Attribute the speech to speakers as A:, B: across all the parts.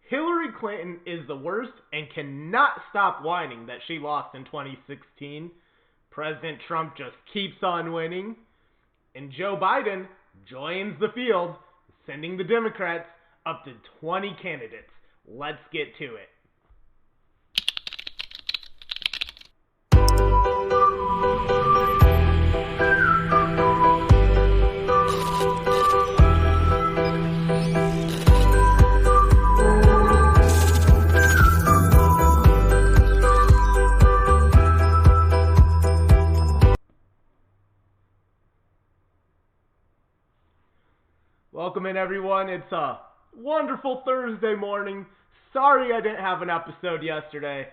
A: Hillary Clinton is the worst and cannot stop whining that she lost in 2016. President Trump just keeps on winning. And Joe Biden joins the field, sending the Democrats up to 20 candidates. Let's get to it. Welcome in, everyone. It's a wonderful Thursday morning. Sorry I didn't have an episode yesterday.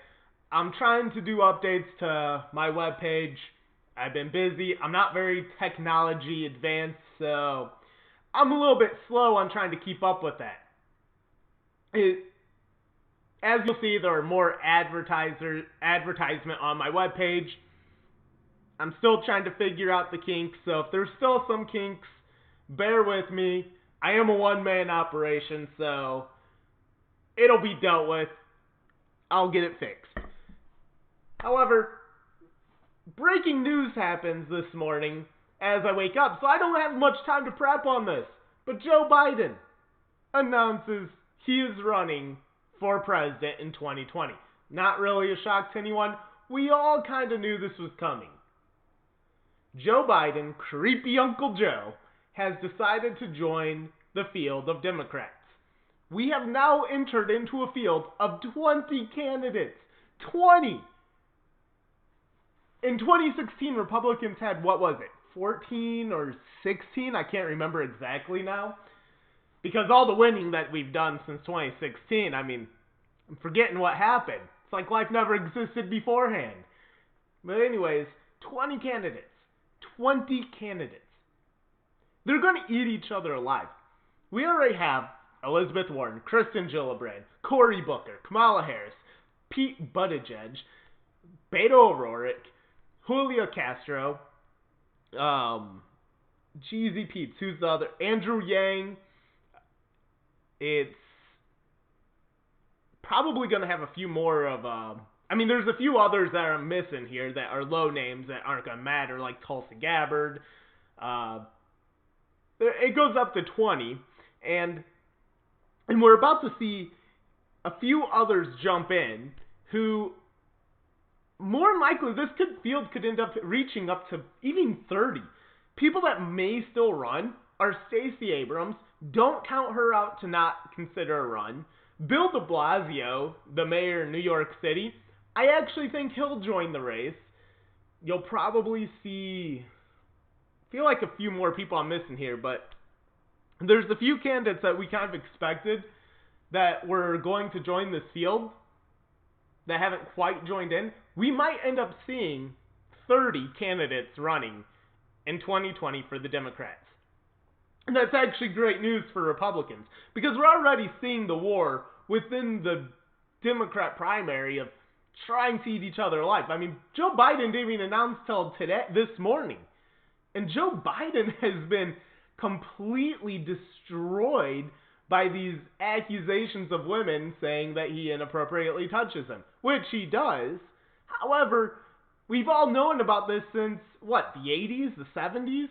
A: I'm trying to do updates to my webpage. I've been busy. I'm not very technology advanced, so I'm a little bit slow on trying to keep up with that. As you'll see, there are more advertisement on my webpage. I'm still trying to figure out the kinks, so if there's still some kinks, bear with me. I am a one-man operation, so it'll be dealt with. I'll get it fixed. However, breaking news happens this morning as I wake up, so I don't have much time to prep on this. But Joe Biden announces he is running for president in 2020. Not really a shock to anyone. We all kind of knew this was coming. Joe Biden, creepy Uncle Joe, has decided to join the field of Democrats. We have now entered into a field of 20 candidates. 20! In 2016, Republicans had, 14 or 16? I can't remember exactly now. Because all the winning that we've done since 2016, I'm forgetting what happened. It's like life never existed beforehand. But anyways, 20 candidates. 20 candidates. They're going to eat each other alive. We already have Elizabeth Warren, Kristen Gillibrand, Cory Booker, Kamala Harris, Pete Buttigieg, Beto O'Rourke, Julio Castro, Jeezy Pete's, who's the other? Andrew Yang. It's probably going to have a few more of, there's a few others that I'm missing here that are low names that aren't going to matter, like Tulsi Gabbard. It goes up to 20, and we're about to see a few others jump in who, more than likely, this field could end up reaching up to even 30. People that may still run are Stacey Abrams. Don't count her out to not consider a run. Bill de Blasio, the mayor of New York City, I actually think he'll join the race. You'll probably see, feel like a few more people I'm missing here, but there's a few candidates that we kind of expected that were going to join this field that haven't quite joined in. We might end up seeing 30 candidates running in 2020 for the Democrats. And that's actually great news for Republicans, because we're already seeing the war within the Democrat primary of trying to eat each other alive. Joe Biden didn't even announce till this morning. And Joe Biden has been completely destroyed by these accusations of women saying that he inappropriately touches them, which he does. However, we've all known about this since, the 80s, the 70s?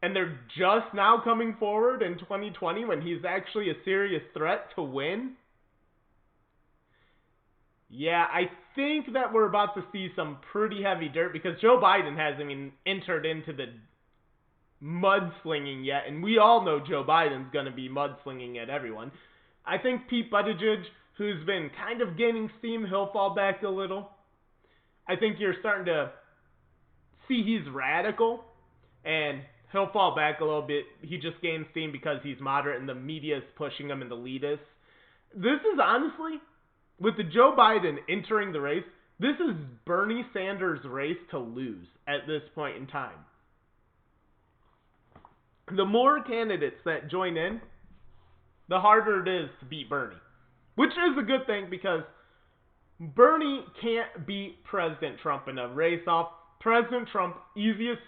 A: And they're just now coming forward in 2020 when he's actually a serious threat to win? Yeah, I think that we're about to see some pretty heavy dirt, because Joe Biden hasn't entered into the mudslinging yet, and we all know Joe Biden's going to be mudslinging at everyone. I think Pete Buttigieg, who's been kind of gaining steam, he'll fall back a little. I think you're starting to see he's radical, and he'll fall back a little bit. He just gained steam because he's moderate, and the media is pushing him and the elitists. This is honestly, with the Joe Biden entering the race, this is Bernie Sanders' race to lose at this point in time. The more candidates that join in, the harder it is to beat Bernie. Which is a good thing, because Bernie can't beat President Trump in a race-off. President Trump, easiest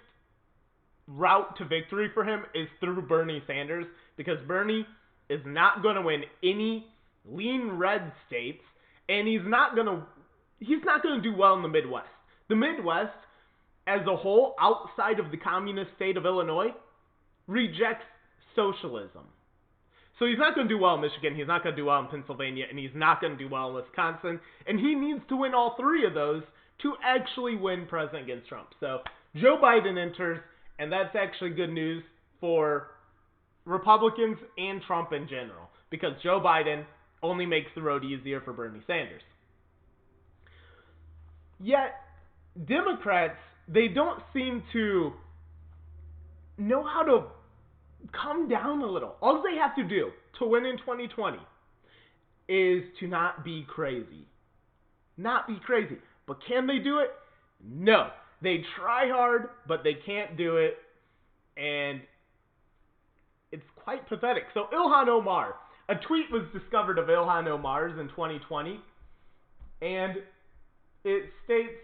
A: route to victory for him is through Bernie Sanders, because Bernie is not going to win any lean red states, and he's not gonna do well in the Midwest. The Midwest, as a whole, outside of the communist state of Illinois, rejects socialism. So he's not going to do well in Michigan, he's not going to do well in Pennsylvania, and he's not going to do well in Wisconsin. And he needs to win all three of those to actually win president against Trump. So Joe Biden enters, and that's actually good news for Republicans and Trump in general, because Joe Biden only makes the road easier for Bernie Sanders. Yet, Democrats, they don't seem to know how to come down a little. All they have to do to win in 2020 is to not be crazy. Not be crazy. But can they do it? No. They try hard, but they can't do it. And it's quite pathetic. So Ilhan Omar, a tweet was discovered of Ilhan Omar's in 2020. And it states,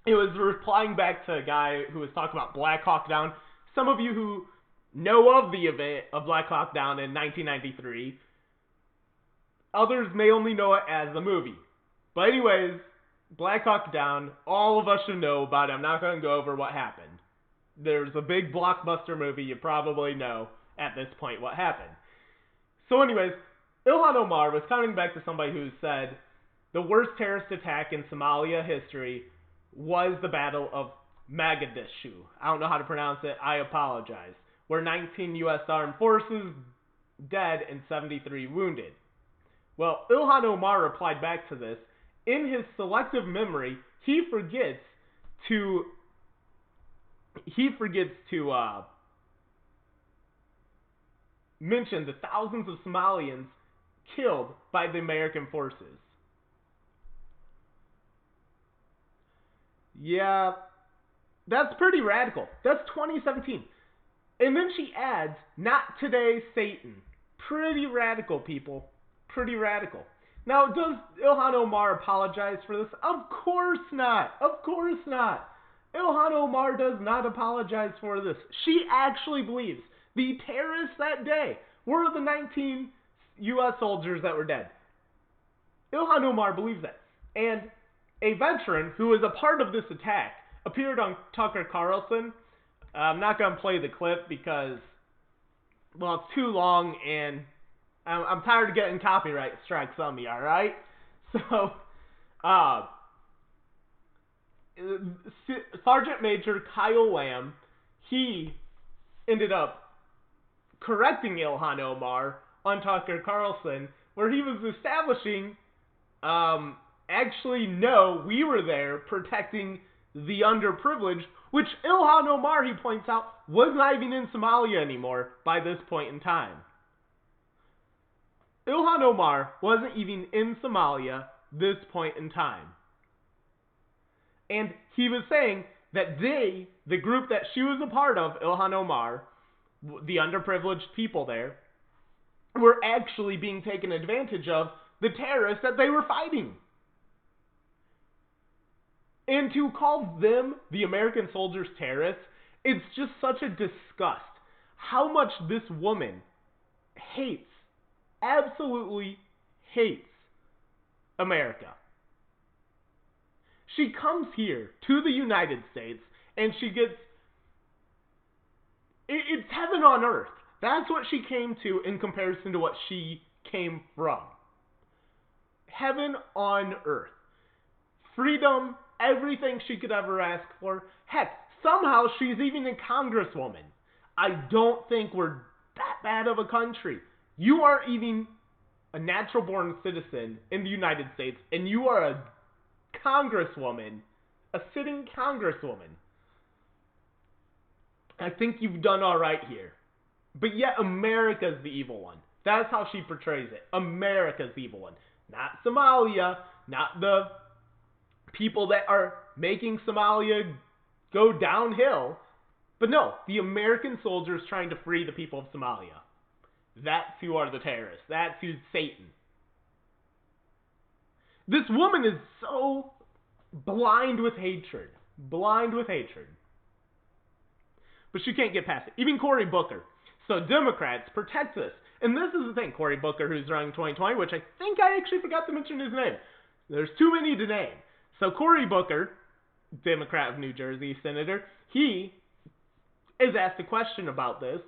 A: it was replying back to a guy who was talking about Black Hawk Down. Some of you who know of the event of Black Hawk Down in 1993, others may only know it as the movie. But anyways, Black Hawk Down, all of us should know about it. I'm not going to go over what happened. There's a big blockbuster movie, you probably know at this point what happened. So anyways, Ilhan Omar was coming back to somebody who said the worst terrorist attack in Somalia history was the Battle of Mogadishu. I don't know how to pronounce it. I apologize. Where 19 U.S. armed forces dead and 73 wounded. Well, Ilhan Omar replied back to this. In his selective memory, he forgets to mention the thousands of Somalians killed by the American forces. Yeah, that's pretty radical. That's 2017. And then she adds, not today, Satan. Pretty radical, people. Pretty radical. Now, does Ilhan Omar apologize for this? Of course not. Of course not. Ilhan Omar does not apologize for this. She actually believes the terrorists that day were the 19 U.S. soldiers that were dead. Ilhan Omar believes that. And a veteran who was a part of this attack appeared on Tucker Carlson. I'm not going to play the clip because, well, it's too long and I'm tired of getting copyright strikes on me, alright? So, Sergeant Major Kyle Lamb, he ended up correcting Ilhan Omar on Tucker Carlson, where he was establishing, actually, no, we were there protecting the underprivileged, which Ilhan Omar, he points out, was not even in Somalia anymore by this point in time. Ilhan Omar wasn't even in Somalia this point in time. And he was saying that they, the group that she was a part of, Ilhan Omar, the underprivileged people there, were actually being taken advantage of, the terrorists that they were fighting. And to call them, the American soldiers, terrorists, it's just such a disgust. How much this woman hates, absolutely hates America. She comes here to the United States and she gets, it's heaven on earth. That's what she came to in comparison to what she came from. Heaven on earth. Freedom, everything she could ever ask for. Heck, somehow she's even a congresswoman. I don't think we're that bad of a country. You are even a natural-born citizen in the United States, and you are a congresswoman, a sitting congresswoman. I think you've done all right here. But yet America's the evil one. That's how she portrays it. America's the evil one. Not Somalia, not the people that are making Somalia go downhill. But no, the American soldiers trying to free the people of Somalia. That's who are the terrorists. That's who's Satan. This woman is so blind with hatred. Blind with hatred. But she can't get past it. Even Cory Booker. So Democrats protect this. And this is the thing, Cory Booker, who's running 2020, which I think I actually forgot to mention his name. There's too many to name. So Cory Booker, Democrat of New Jersey, senator, he is asked a question about this,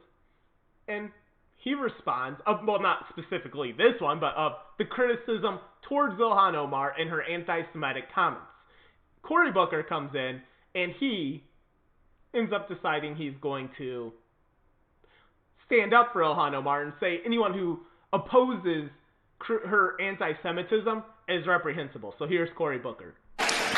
A: and he responds, well, not specifically this one, but of the criticism towards Ilhan Omar and her anti-Semitic comments. Cory Booker comes in, and he ends up deciding he's going to stand up for Ilhan Omar and say anyone who opposes her anti-Semitism is reprehensible. So here's Cory Booker.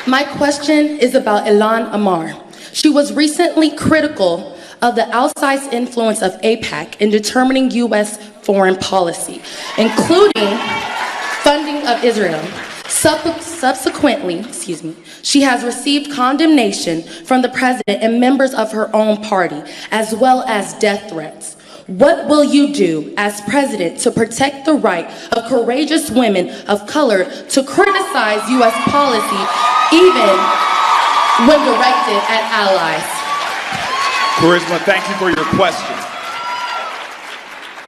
B: My question is about Ilhan Omar. She was recently critical of the outsized influence of AIPAC in determining U.S. foreign policy, including funding of Israel. Subsequently, she has received condemnation from the president and members of her own party, as well as death threats. What will you do as president to protect the right of courageous women of color to criticize U.S. policy, even when directed at allies?
C: Charisma, thank you for your question.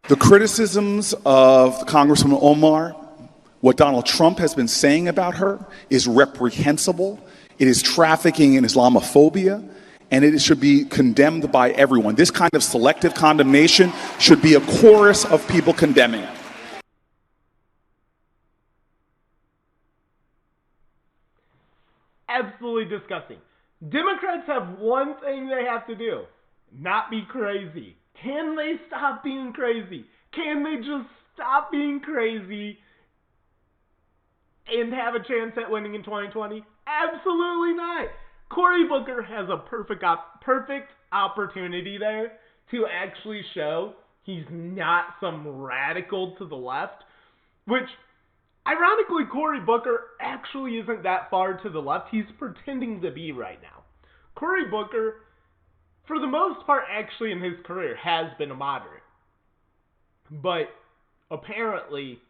C: The criticisms of Congresswoman Omar, what Donald Trump has been saying about her, is reprehensible. It is trafficking in Islamophobia, and it should be condemned by everyone. This kind of selective condemnation should be a chorus of people condemning it.
A: Absolutely disgusting. Democrats have one thing they have to do: not be crazy. Can they stop being crazy? Can they just stop being crazy and have a chance at winning in 2020? Absolutely not. Cory Booker has a perfect opportunity there to actually show he's not some radical to the left, which, ironically, Cory Booker actually isn't that far to the left. He's pretending to be right now. Cory Booker, for the most part, actually in his career, has been a moderate. But apparently,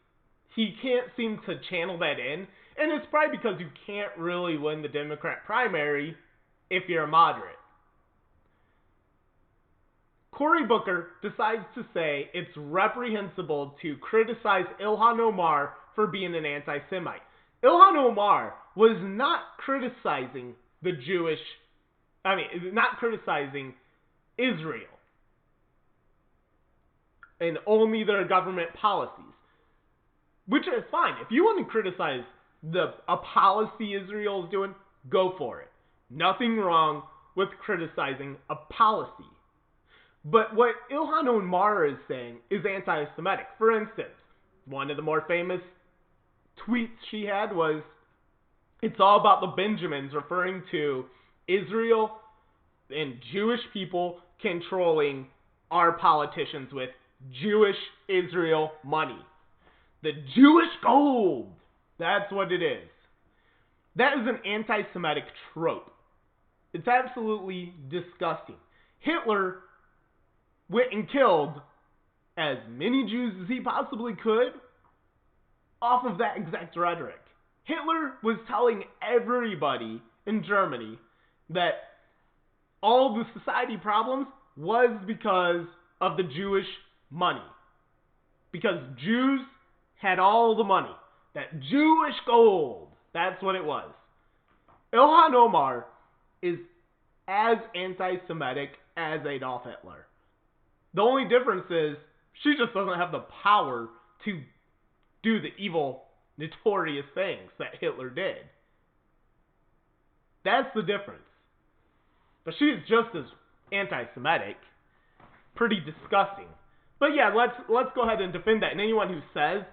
A: he can't seem to channel that in. And it's probably because you can't really win the Democrat primary if you're a moderate. Cory Booker decides to say it's reprehensible to criticize Ilhan Omar for being an anti-Semite. Ilhan Omar was not criticizing not criticizing Israel and only their government policies, which is fine. If you want to criticize a policy Israel is doing, go for it. Nothing wrong with criticizing a policy. But what Ilhan Omar is saying is anti-Semitic. For instance, one of the more famous tweets she had was, "It's all about the Benjamins," referring to Israel and Jewish people controlling our politicians with Jewish Israel money. The Jewish gold. That's what it is. That is an anti-Semitic trope. It's absolutely disgusting. Hitler went and killed as many Jews as he possibly could off of that exact rhetoric. Hitler was telling everybody in Germany that all the society problems was because of the Jewish money. Because Jews had all the money. That Jewish gold. That's what it was. Ilhan Omar is as anti-Semitic as Adolf Hitler. The only difference is she just doesn't have the power to do the evil, notorious things that Hitler did. That's the difference. But she's just as anti-Semitic. Pretty disgusting. But yeah, let's go ahead and defend that. And anyone who says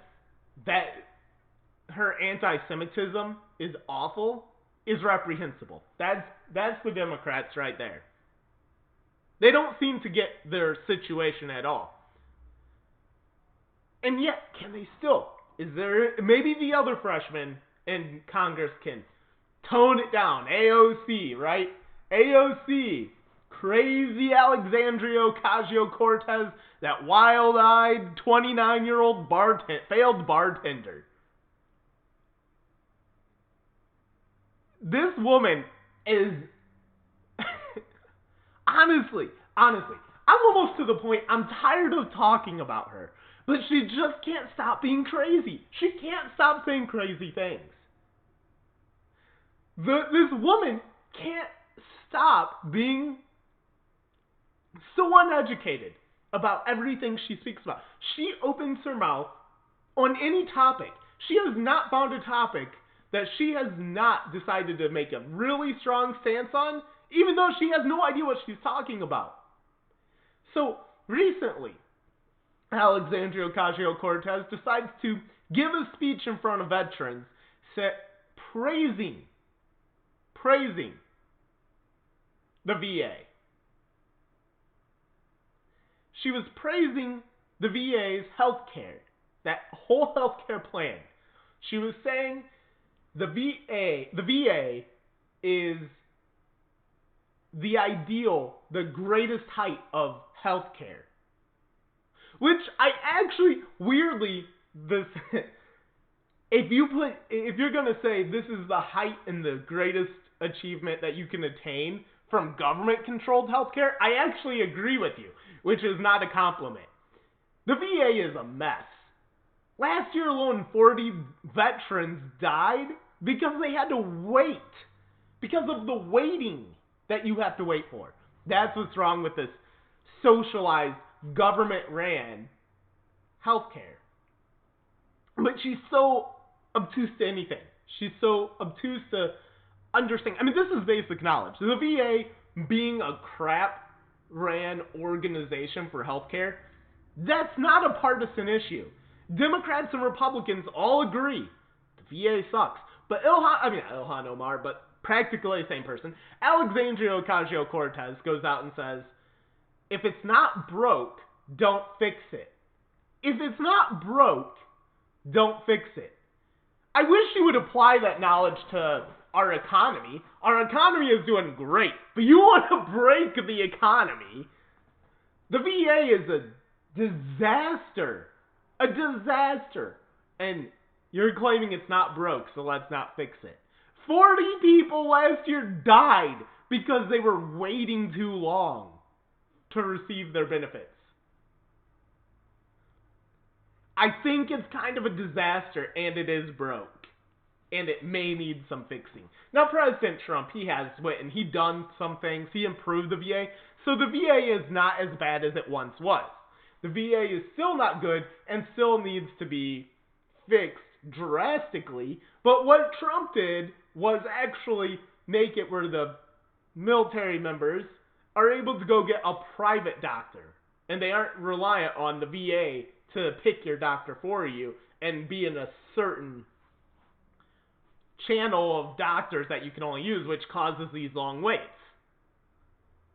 A: that her anti-Semitism is awful is reprehensible. That's the Democrats right there. They don't seem to get their situation at all. And yet, can they still? Is there maybe the other freshmen in Congress can tone it down? AOC, right? AOC, crazy Alexandria Ocasio-Cortez, that wild-eyed 29-year-old failed bartender. This woman is honestly, I'm almost to the point, I'm tired of talking about her. But she just can't stop being crazy. She can't stop saying crazy things. This woman can't stop being so uneducated about everything she speaks about. She opens her mouth on any topic. She has not found a topic that she has not decided to make a really strong stance on, even though she has no idea what she's talking about. So, recently, Alexandria Ocasio-Cortez decides to give a speech in front of veterans praising the VA. She was praising the VA's health care, that whole health care plan. She was saying the VA is the ideal, the greatest height of health care. Which I actually, weirdly, if you're going to say this is the height and the greatest achievement that you can attain from government-controlled healthcare, I actually agree with you, which is not a compliment. The VA is a mess. Last year alone, 40 veterans died because they had to wait. Because of the waiting that you have to wait for. That's what's wrong with this socialized, government-ran healthcare. But she's so obtuse to anything. She's so obtuse to understand. I mean, this is basic knowledge. The VA being a crap-ran organization for healthcare, that's not a partisan issue. Democrats and Republicans all agree the VA sucks. But Ilhan Omar, but practically the same person, Alexandria Ocasio-Cortez goes out and says, if it's not broke, don't fix it. If it's not broke, don't fix it. I wish she would apply that knowledge to our economy. Our economy is doing great, but you want to break the economy. The VA is a disaster. A disaster. And you're claiming it's not broke, so let's not fix it. 40 people last year died because they were waiting too long to receive their benefits. I think it's kind of a disaster, and it is broke. And it may need some fixing. Now, President Trump, he has went and he done some things. He improved the VA. So the VA is not as bad as it once was. The VA is still not good and still needs to be fixed drastically. But what Trump did was actually make it where the military members are able to go get a private doctor. And they aren't reliant on the VA to pick your doctor for you and be in a certain channel of doctors that you can only use, which causes these long waits.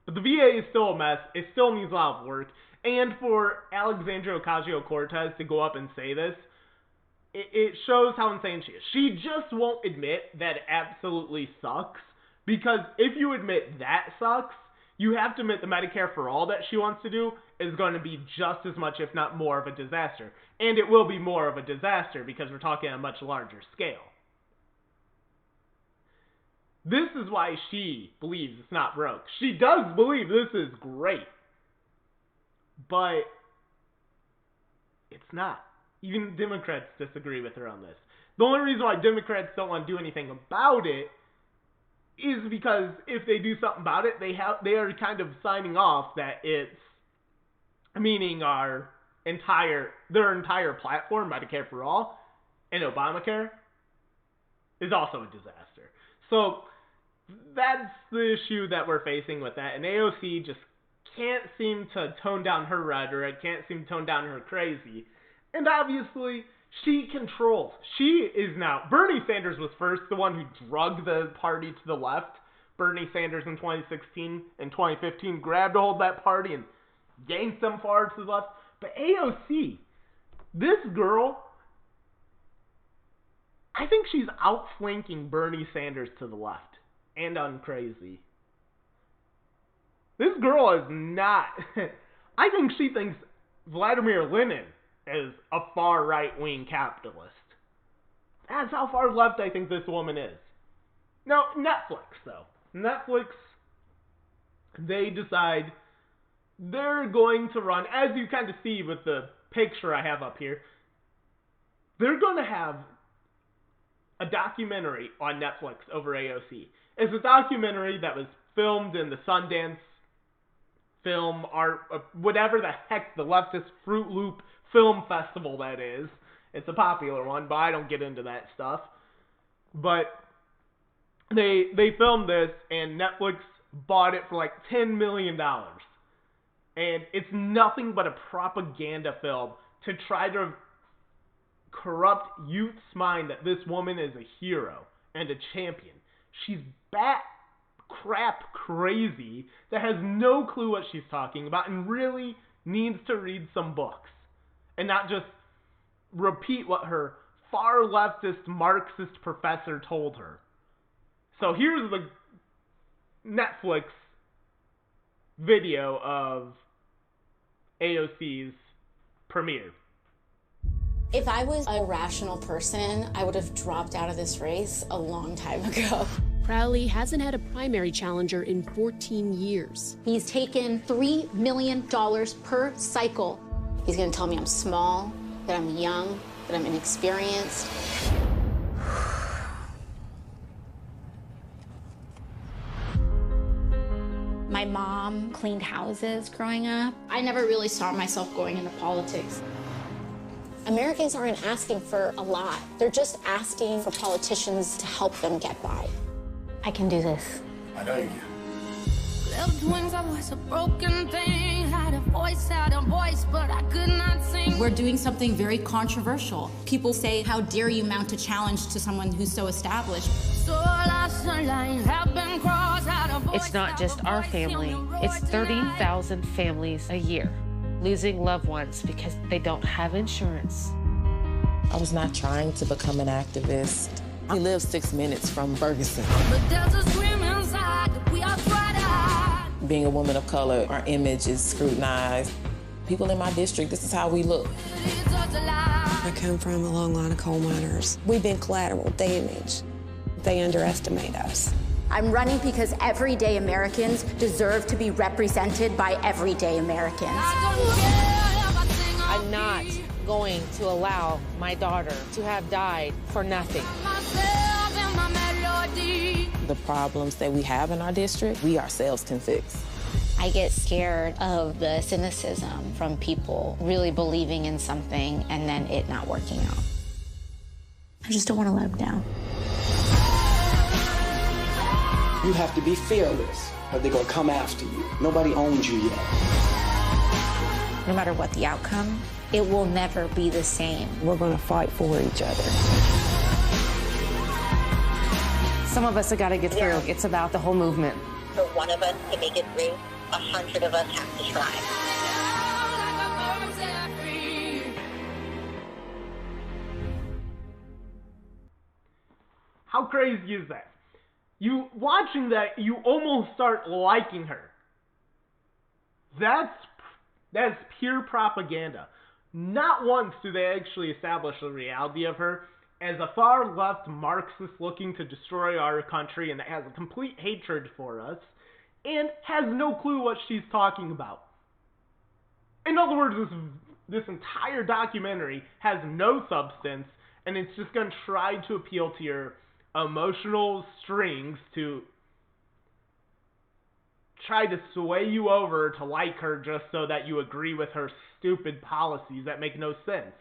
A: But the VA is still a mess. It still needs a lot of work. And for Alexandria Ocasio-Cortez to go up and say this, it shows how insane she is. She just won't admit that it absolutely sucks, because if you admit that sucks, you have to admit the Medicare for All that she wants to do is going to be just as much, if not more, of a disaster. And it will be more of a disaster because we're talking on a much larger scale. This is why she believes it's not broke. She does believe this is great. But it's not. Even Democrats disagree with her on this. The only reason why Democrats don't want to do anything about it is because if they do something about it, they are kind of signing off that it's, meaning their entire platform, Medicare for All, and Obamacare, is also a disaster. So that's the issue that we're facing with that. And AOC just can't seem to tone down her rhetoric, can't seem to tone down her crazy. And obviously, she controls. She is now. Bernie Sanders was first the one who drugged the party to the left. Bernie Sanders in 2016 and 2015 grabbed a hold of that party and yanked them far to the left. But AOC, this girl, I think she's outflanking Bernie Sanders to the left. And uncrazy. This girl is not. I think she thinks Vladimir Lenin is a far right-wing capitalist. That's how far left I think this woman is. Now, Netflix, though. Netflix, they decide they're going to run, as you kind of see with the picture I have up here, they're going to have a documentary on Netflix over AOC. It's a documentary that was filmed in the Sundance Film Art, whatever the heck the leftist Fruit Loop Film Festival that is. It's a popular one, but I don't get into that stuff. But they filmed this, and Netflix bought it for like $10 million. And it's nothing but a propaganda film to try to corrupt youth's mind that this woman is a hero and a champion. She's bat crap crazy that has no clue what she's talking about and really needs to read some books and not just repeat what her far leftist Marxist professor told her. So here's the Netflix video of AOC's premiere.
D: If I was a rational person, I would have dropped out of this race a long time ago.
E: Crowley hasn't had a primary challenger in 14 years.
D: He's taken $3 million per cycle. He's gonna tell me I'm small, that I'm young, that I'm inexperienced. My mom cleaned houses growing up. I never really saw myself going into politics. Americans aren't asking for a lot. They're just asking for politicians to help them get by. I can do this.
F: I know you can.
G: Left wings, I was a broken thing. Had a voice, but I could not sing.
H: We're doing something very controversial. People say, how dare you mount a challenge to someone who's so established?
I: It's not just our family, it's 30,000 families a year losing loved ones because they don't have insurance.
J: I was not trying to become an activist. I live 6 minutes from Ferguson. Being a woman of color, our image is scrutinized. People in my district, this is how we look.
K: I come from a long line of coal miners. We've been collateral damage. They underestimate us.
D: I'm running because everyday Americans deserve to be represented by everyday Americans.
I: I'm not going to allow my daughter to have died for nothing.
J: The problems that we have in our district, we ourselves can fix.
D: I get scared of the cynicism from people really believing in something and then it not working out. I just don't want to let them down.
F: You have to be fearless, or they're gonna come after you. Nobody owns you yet.
D: No matter what the outcome, it will never be the same.
K: We're gonna fight for each other.
I: Some of us have got to get through. It's about the whole movement.
L: For one of us to make it through, 100 of us have to try.
A: How crazy is that? You watching that, you almost start liking her. That's pure propaganda. Not once do they actually establish the reality of her as a far left Marxist looking to destroy our country and that has a complete hatred for us and has no clue what she's talking about. In other words, this entire documentary has no substance and it's just going to try to appeal to your emotional strings to try to sway you over to like her just so that you agree with her stupid policies that make no sense.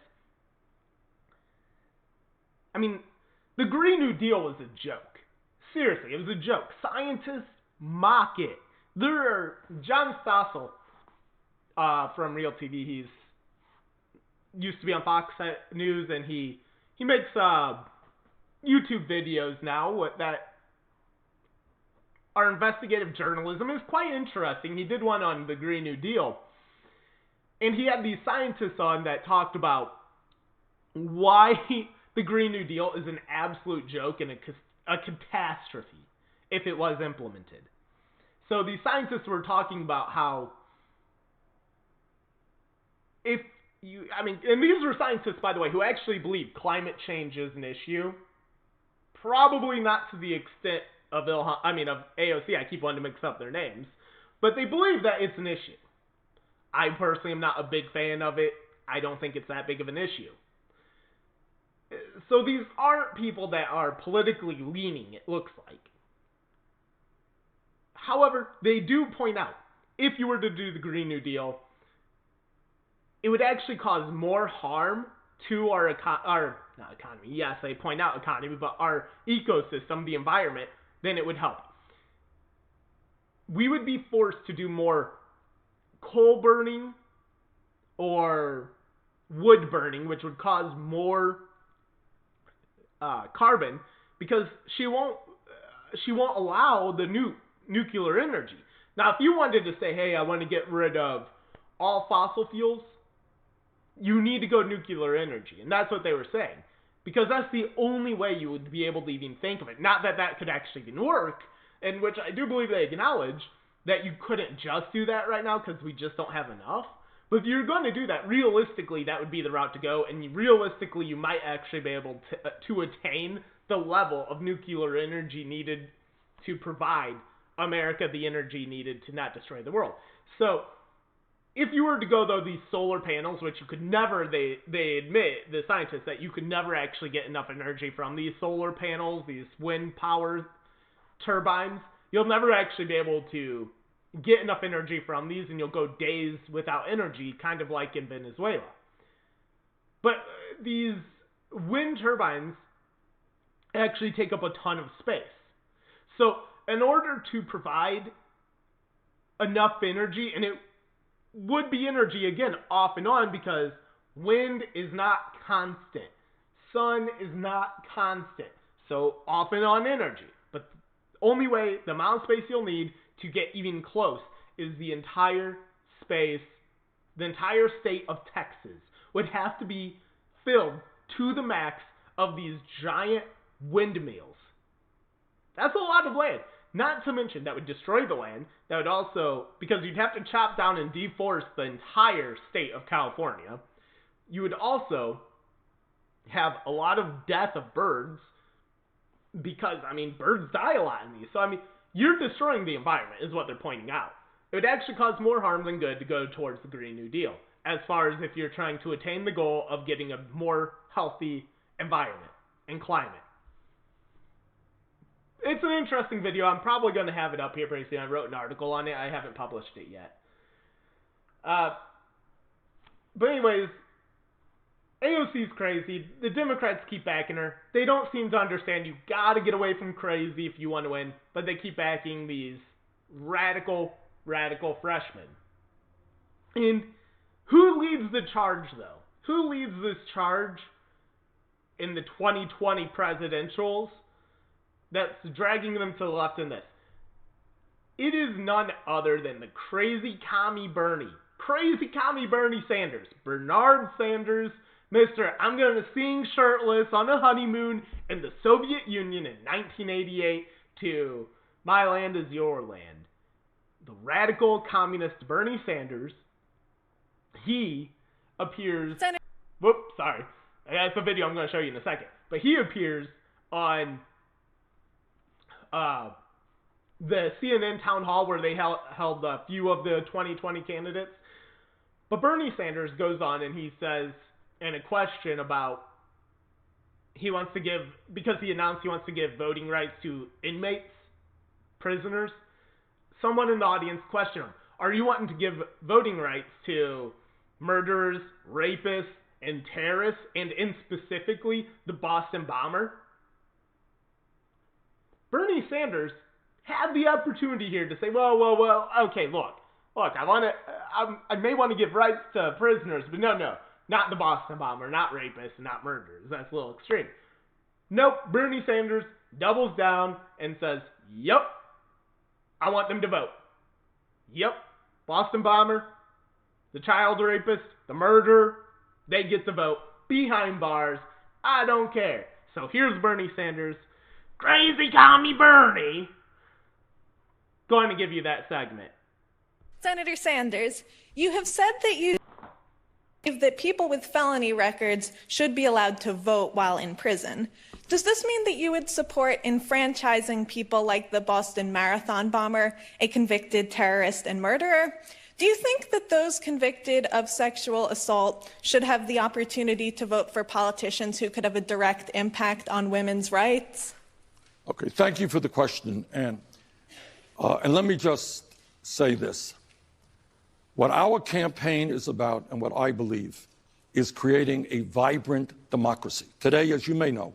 A: I mean, the Green New Deal was a joke. Seriously, it was a joke. Scientists mock it. John Stossel from Real TV, he's used to be on Fox News, and he makes YouTube videos now that are investigative journalism. Is quite interesting. He did one on the Green New Deal, and he had these scientists on that talked about why the Green New Deal is an absolute joke and a catastrophe if it was implemented. So these scientists were talking about how and these were scientists, by the way, who actually believe climate change is an issue. Probably not to the extent of AOC. I keep wanting to mix up their names. But they believe that it's an issue. I personally am not a big fan of it. I don't think it's that big of an issue. So these aren't people that are politically leaning, it looks like. However, they do point out, if you were to do the Green New Deal, it would actually cause more harm to our not economy, yes, they point out economy, but our ecosystem, the environment, than it would help. We would be forced to do more coal burning or wood burning, which would cause more carbon, because she won't allow the nuclear energy. Now, if you wanted to say, hey, I want to get rid of all fossil fuels, you need to go nuclear energy. And that's what they were saying. Because that's the only way you would be able to even think of it. Not that that could actually even work, in which I do believe they acknowledge that you couldn't just do that right now because we just don't have enough. But if you're going to do that, realistically, that would be the route to go. And realistically, you might actually be able to attain the level of nuclear energy needed to provide America the energy needed to not destroy the world. So, if you were to go, though, these solar panels, which you could never, they admit, the scientists, that you could never actually get enough energy from these solar panels, these wind power turbines, you'll never actually be able to get enough energy from these, and you'll go days without energy, kind of like in Venezuela. But these wind turbines actually take up a ton of space. So, in order to provide enough energy, and it would be energy, again, off and on, because wind is not constant. Sun is not constant. So, off and on energy. But the only way, the amount of space you'll need to get even close is the entire space, the entire state of Texas would have to be filled to the max of these giant windmills. That's a lot of land. Not to mention, that would destroy the land. That would also, because you'd have to chop down and deforest the entire state of California. You would also have a lot of death of birds, because, I mean, birds die a lot in these. So, I mean, you're destroying the environment, is what they're pointing out. It would actually cause more harm than good to go towards the Green New Deal, as far as if you're trying to attain the goal of getting a more healthy environment and climate. It's an interesting video. I'm probably going to have it up here pretty soon. I wrote an article on it. I haven't published it yet. But anyways, AOC's crazy. The Democrats keep backing her. They don't seem to understand you got to get away from crazy if you want to win, but they keep backing these radical freshmen. And who leads the charge, though? Who leads this charge in the 2020 presidentials that's dragging them to the left in this? It is none other than the crazy commie Bernie Sanders. Bernard Sanders, Mr. I'm going to sing shirtless on a honeymoon in the Soviet Union in 1988 to My Land is Your Land. The radical communist Bernie Sanders, he appears... Whoops, sorry. That's a video I'm going to show you in a second. But he appears on the CNN town hall where they held a few of the 2020 candidates. But Bernie Sanders goes on and he says, in a question about, he wants to give, because he announced he wants to give voting rights to inmates, prisoners, someone in the audience questioned him, are you wanting to give voting rights to murderers, rapists, and terrorists, and in specifically the Boston bomber? Bernie Sanders had the opportunity here to say, well, okay, look, I may want to give rights to prisoners, but no, not the Boston bomber, not rapists, not murderers. That's a little extreme. Nope, Bernie Sanders doubles down and says, yep, I want them to vote. Yep, Boston bomber, the child rapist, the murderer, they get to vote behind bars. I don't care. So here's Bernie Sanders, crazy commie Bernie, going to give you that segment.
M: Senator Sanders, you have said that you believe that people with felony records should be allowed to vote while in prison. Does this mean that you would support enfranchising people like the Boston Marathon bomber, a convicted terrorist and murderer? Do you think that those convicted of sexual assault should have the opportunity to vote for politicians who could have a direct impact on women's rights?
N: Okay, thank you for the question, Ann. And let me just say this. What our campaign is about, and what I believe, is creating a vibrant democracy. Today, as you may know,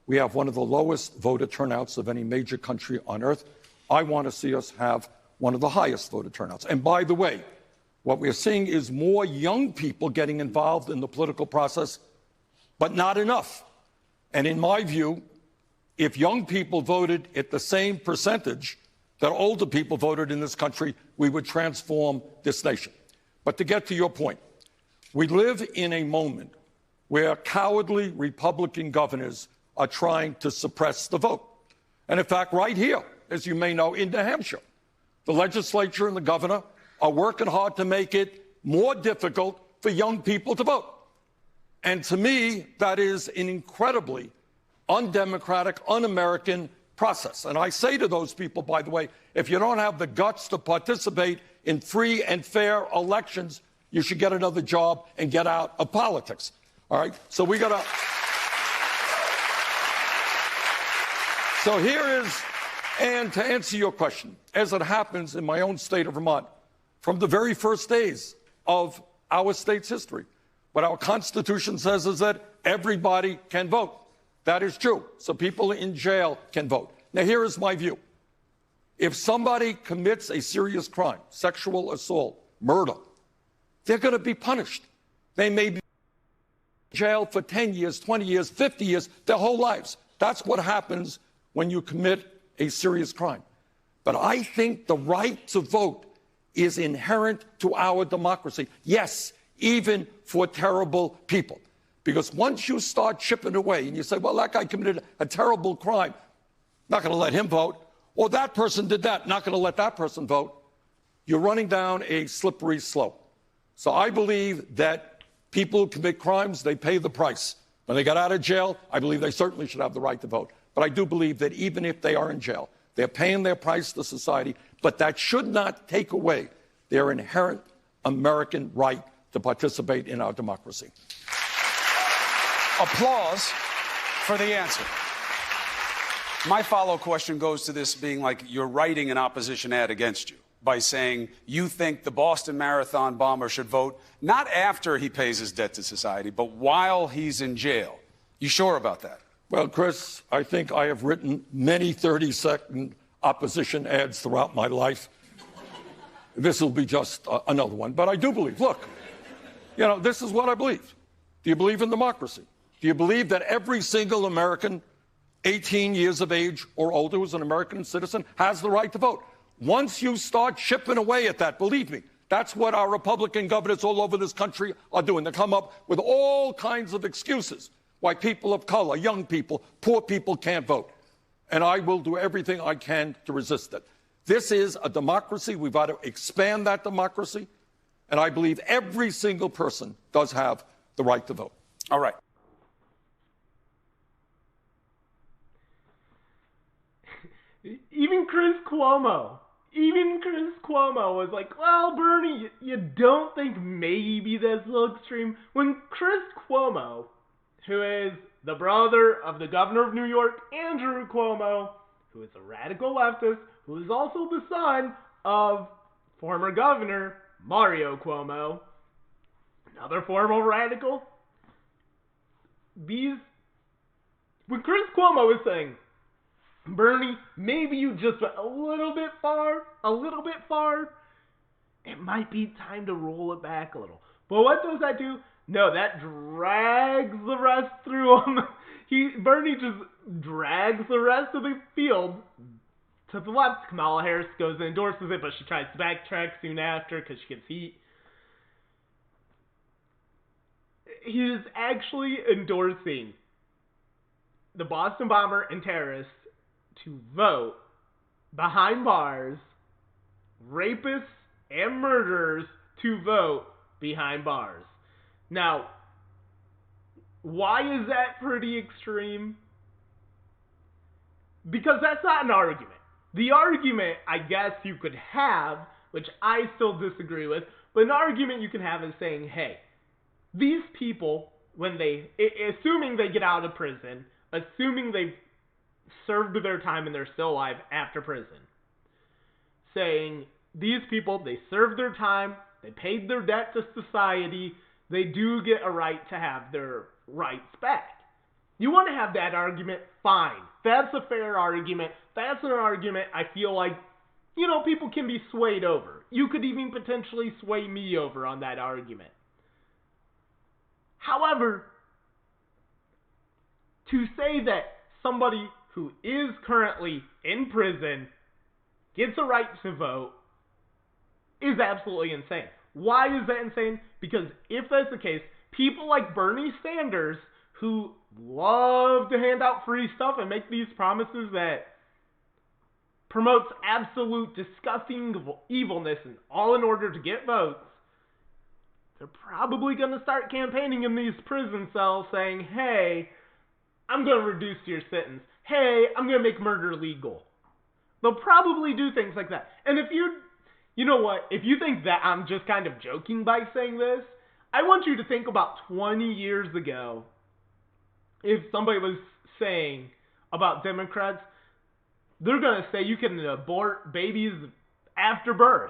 N: we have one of the lowest voter turnouts of any major country on earth. I want to see us have one of the highest voter turnouts. And by the way, what we're seeing is more young people getting involved in the political process, but not enough. And in my view, if young people voted at the same percentage that older people voted in this country, we would transform this nation. But to get to your point, we live in a moment where cowardly Republican governors are trying to suppress the vote. And in fact, right here, as you may know, in New Hampshire, the legislature and the governor are working hard to make it more difficult for young people to vote. And to me, that is an incredibly undemocratic, un-American process. And I say to those people, by the way, if you don't have the guts to participate in free and fair elections, you should get another job and get out of politics. All right? So we got to... So here is, and to answer your question, as it happens in my own state of Vermont, from the very first days of our state's history, what our Constitution says is that everybody can vote. That is true. So people in jail can vote. Now, here is my view. If somebody commits a serious crime, sexual assault, murder, they're going to be punished. They may be in jail for 10 years, 20 years, 50 years, their whole lives. That's what happens when you commit a serious crime. But I think the right to vote is inherent to our democracy. Yes, even for terrible people. Because once you start chipping away and you say, well, that guy committed a terrible crime, not going to let him vote, or that person did that, not going to let that person vote, you're running down a slippery slope. So I believe that people who commit crimes, they pay the price. When they get out of jail, I believe they certainly should have the right to vote. But I do believe that even if they are in jail, they're paying their price to society, but that should not take away their inherent American right to participate in our democracy.
O: Applause for the answer. My follow-up question goes to this being like you're writing an opposition ad against you by saying you think the Boston Marathon bomber should vote not after he pays his debt to society, but while he's in jail. You sure about that?
N: Well, Chris, I think I have written many 30-second opposition ads throughout my life. This will be just another one. But I do believe, look, you know, this is what I believe. Do you believe in democracy? Do you believe that every single American 18 years of age or older who's an American citizen has the right to vote? Once you start chipping away at that, believe me, that's what our Republican governors all over this country are doing. They come up with all kinds of excuses why people of color, young people, poor people can't vote. And I will do everything I can to resist it. This is a democracy. We've got to expand that democracy. And I believe every single person does have the right to vote.
O: All right.
A: Even Chris Cuomo was like, well, Bernie, you don't think maybe this will extreme? When Chris Cuomo, who is the brother of the governor of New York, Andrew Cuomo, who is a radical leftist, who is also the son of former governor Mario Cuomo, another former radical. When Chris Cuomo is saying, Bernie, maybe you just went a little bit far, it might be time to roll it back a little. But what does that do? No, that drags the rest through him. Bernie just drags the rest of the field to the left. Kamala Harris goes and endorses it, but she tries to backtrack soon after because she gets heat. He is actually endorsing the Boston bomber and terrorists to vote behind bars, rapists and murderers to vote behind bars. Now, why is that pretty extreme? Because that's not an argument. The argument, I guess, you could have which I still disagree with, but an argument you can have is saying, hey, these people, when assuming they get out of prison, assuming they've served their time and they're still alive after prison, saying these people, they served their time, they paid their debt to society, they do get a right to have their rights back. You want to have that argument? Fine. That's a fair argument. That's an argument I feel like, people can be swayed over. You could even potentially sway me over on that argument. However, to say that somebody who is currently in prison gets a right to vote is absolutely insane. Why is that insane? Because if that's the case, people like Bernie Sanders, who love to hand out free stuff and make these promises that promotes absolute disgusting evilness and all in order to get votes, they're probably going to start campaigning in these prison cells saying, hey, I'm going to reduce your sentence. Hey, I'm going to make murder legal. They'll probably do things like that. And if you know what, if you think that I'm just kind of joking by saying this, I want you to think about 20 years ago, if somebody was saying about Democrats, they're going to say you can abort babies after birth.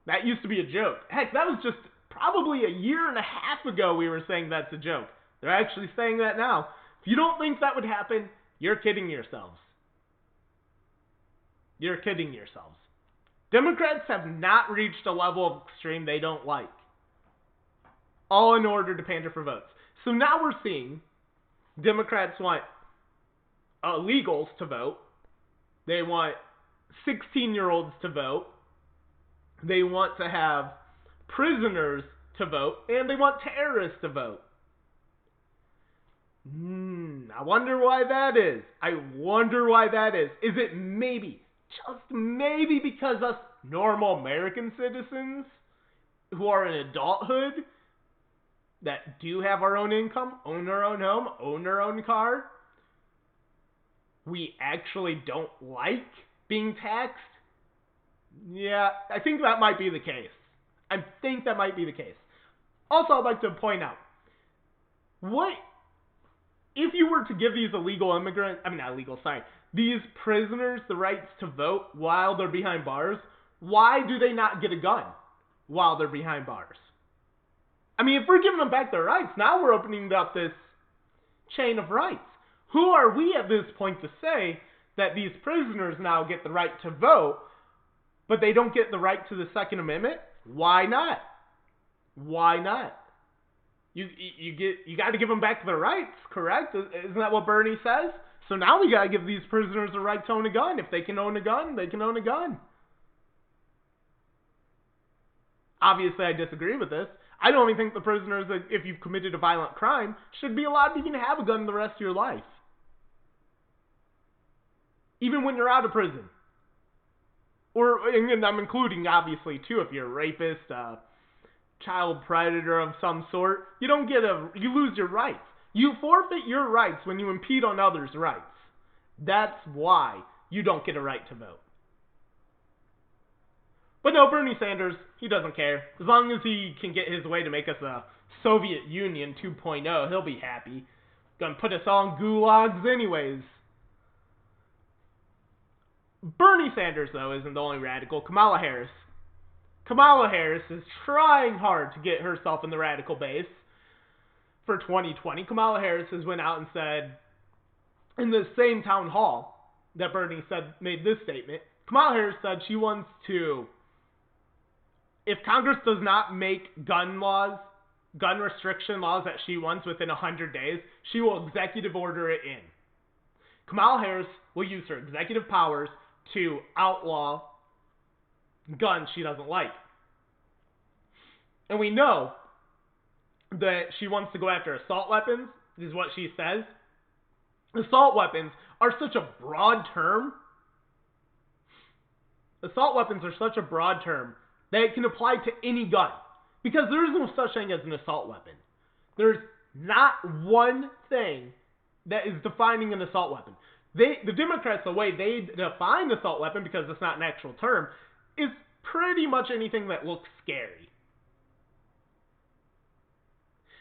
A: That used to be a joke. Heck, that was just probably a year and a half ago we were saying that's a joke. They're actually saying that now. If you don't think that would happen, you're kidding yourselves. You're kidding yourselves. Democrats have not reached a level of extreme they don't like. All in order to pander for votes. So now we're seeing Democrats want illegals to vote. They want 16-year-olds to vote. They want to have prisoners to vote. And they want terrorists to vote. I wonder why that is. Is it maybe, just maybe because us normal American citizens who are in adulthood that do have our own income, own our own home, own our own car, we actually don't like being taxed? Yeah, I think that might be the case. Also, I'd like to point out, what if you were to give these these prisoners the rights to vote while they're behind bars, why do they not get a gun while they're behind bars? I mean, if we're giving them back their rights, now we're opening up this chain of rights. Who are we at this point to say that these prisoners now get the right to vote, but they don't get the right to the Second Amendment? Why not? You got to give them back their rights, correct? Isn't that what Bernie says? So now we got to give these prisoners the right to own a gun. If they can own a gun, they can own a gun. Obviously, I disagree with this. I don't even think the prisoners, if you've committed a violent crime, should be allowed to even have a gun the rest of your life. Even when you're out of prison. And I'm including, obviously, too, if you're a rapist, child predator of some sort, you lose your rights. You forfeit your rights when you impede on others' rights. That's why you don't get a right to vote. But no, Bernie Sanders, he doesn't care. As long as he can get his way to make us a Soviet Union 2.0, he'll be happy. Gonna put us all in gulags anyways. Bernie Sanders, though, isn't the only radical. Kamala Harris is trying hard to get herself in the radical base for 2020. Kamala Harris has went out and said, in the same town hall that Bernie made this statement, Kamala Harris said she wants to, if Congress does not make gun restriction laws that she wants within 100 days, she will executive order it in. Kamala Harris will use her executive powers to outlaw guns she doesn't like. And we know that she wants to go after assault weapons, is what she says. Assault weapons are such a broad term. Assault weapons are such a broad term that it can apply to any gun. Because there is no such thing as an assault weapon. There's not one thing that is defining an assault weapon. The Democrats, the way they define assault weapon, because it's not an actual term, is pretty much anything that looks scary.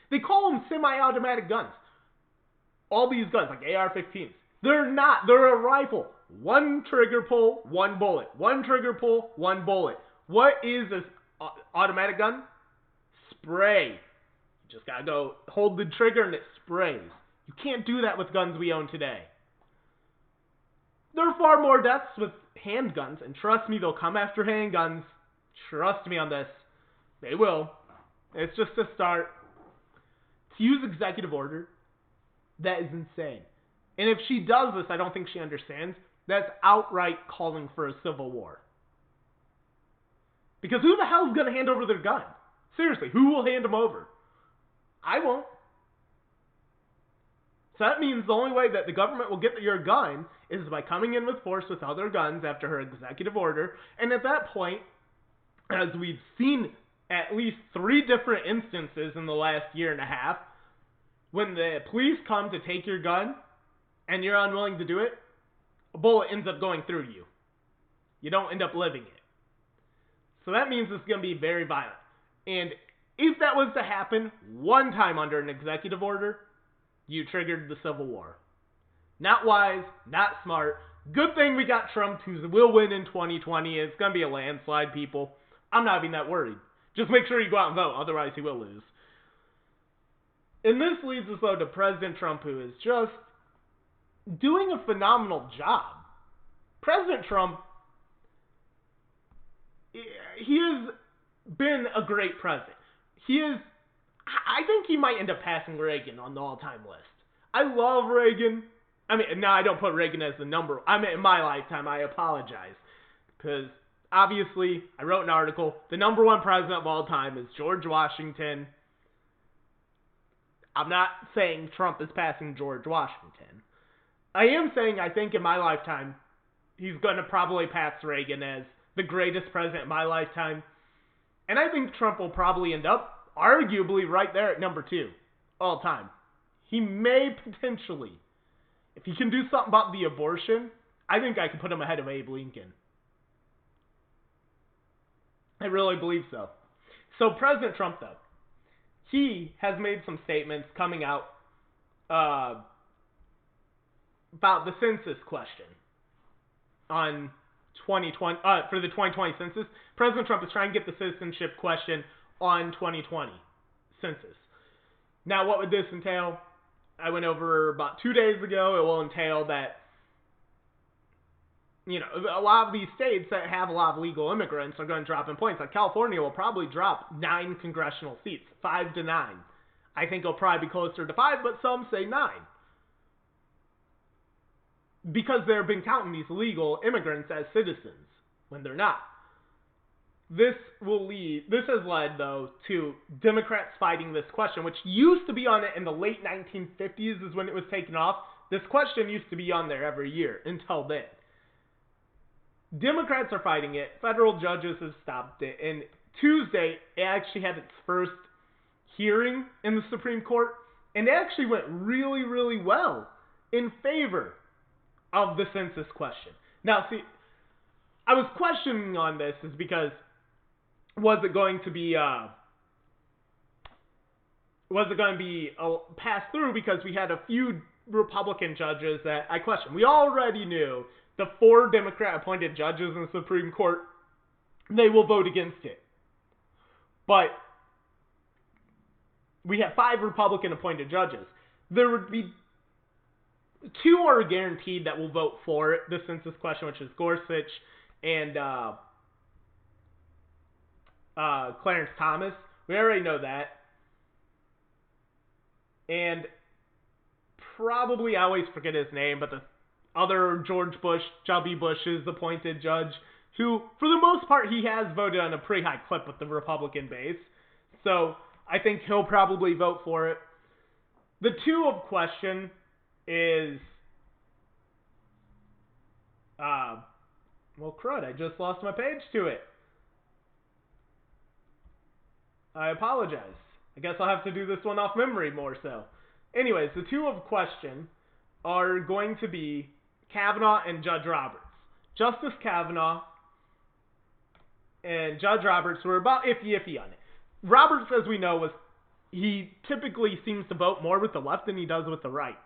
A: They call them semi-automatic guns. All these guns, like AR-15s, they're not. They're a rifle. One trigger pull, one bullet. One trigger pull, one bullet. What is this automatic gun? Spray. You just gotta go hold the trigger and it sprays. You can't do that with guns we own today. There are far more deaths with handguns, and trust me, they'll come after handguns. Trust me on this. They will. It's just a start. To use executive order, that is insane. And if she does this, I don't think she understands. That's outright calling for a civil war. Because who the hell is going to hand over their gun? Seriously, who will hand them over? I won't. So that means the only way that the government will get your gun is by coming in with force with other guns after her executive order. And at that point, as we've seen at least 3 different instances in the last year and a half, when the police come to take your gun and you're unwilling to do it, a bullet ends up going through you. You don't end up living it. So that means it's going to be very violent. And if that was to happen one time under an executive order, you triggered the Civil War. Not wise, not smart. Good thing we got Trump, who will win in 2020. It's going to be a landslide, people. I'm not even that worried. Just make sure you go out and vote, otherwise he will lose. And this leads us, though, to President Trump, who is just doing a phenomenal job. President Trump, he has been a great president. I think he might end up passing Reagan on the all-time list. I love Reagan. I mean, no, I don't put Reagan as the number. I mean, in my lifetime, I apologize. Because, obviously, I wrote an article. The number 1 president of all time is George Washington. I'm not saying Trump is passing George Washington. I am saying I think in my lifetime, he's going to probably pass Reagan as the greatest president in my lifetime. And I think Trump will probably end up arguably right there at number 2 all time. He may potentially, if he can do something about the abortion, I think I could put him ahead of Abe Lincoln. I really believe so. So President Trump, though, he has made some statements coming out about the census question on 2020 for the 2020 census. President Trump is trying to get the citizenship question on 2020 census. Now, what would this entail? I went over about 2 days ago. It will entail that, a lot of these states that have a lot of legal immigrants are going to drop in points. Like California will probably drop 9 congressional seats, 5 to 9. I think it'll probably be closer to 5, but some say 9. Because they've been counting these legal immigrants as citizens when they're not. This has led, though, to Democrats fighting this question, which used to be on it in the late 1950s is when it was taken off. This question used to be on there every year until then. Democrats are fighting it. Federal judges have stopped it. And Tuesday, it actually had its first hearing in the Supreme Court. And it actually went really, really well in favor of the census question. Now, see, I was questioning on this is because was it going to be passed through, because we had a few Republican judges that I questioned. We already knew the 4 Democrat-appointed judges in the Supreme Court, they will vote against it. But we have 5 Republican-appointed judges. There would be 2 are guaranteed that will vote for the census question, which is Gorsuch and Clarence Thomas. We already know that. And probably, I always forget his name, but the other George Bush, Chubby Bush's appointed judge, who, for the most part, he has voted on a pretty high clip with the Republican base. So I think he'll probably vote for it. The 2 of question is, well, crud, I just lost my page to it. I apologize. I guess I'll have to do this one off memory more so. Anyways, the 2 of question are going to be Kavanaugh and Judge Roberts. Justice Kavanaugh and Judge Roberts were about iffy on it. Roberts, as we know, he typically seems to vote more with the left than he does with the right.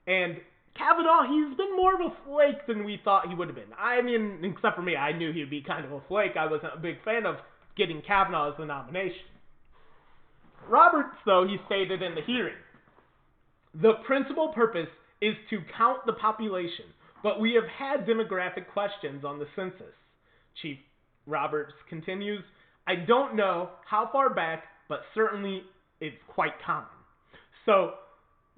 A: And Kavanaugh, he's been more of a flake than we thought he would have been. I mean, except for me, I knew he'd be kind of a flake. I wasn't a big fan of getting Kavanaugh as the nomination. Roberts, though, he stated in the hearing, the principal purpose is to count the population, but we have had demographic questions on the census. Chief Roberts continues, I don't know how far back, but certainly it's quite common. So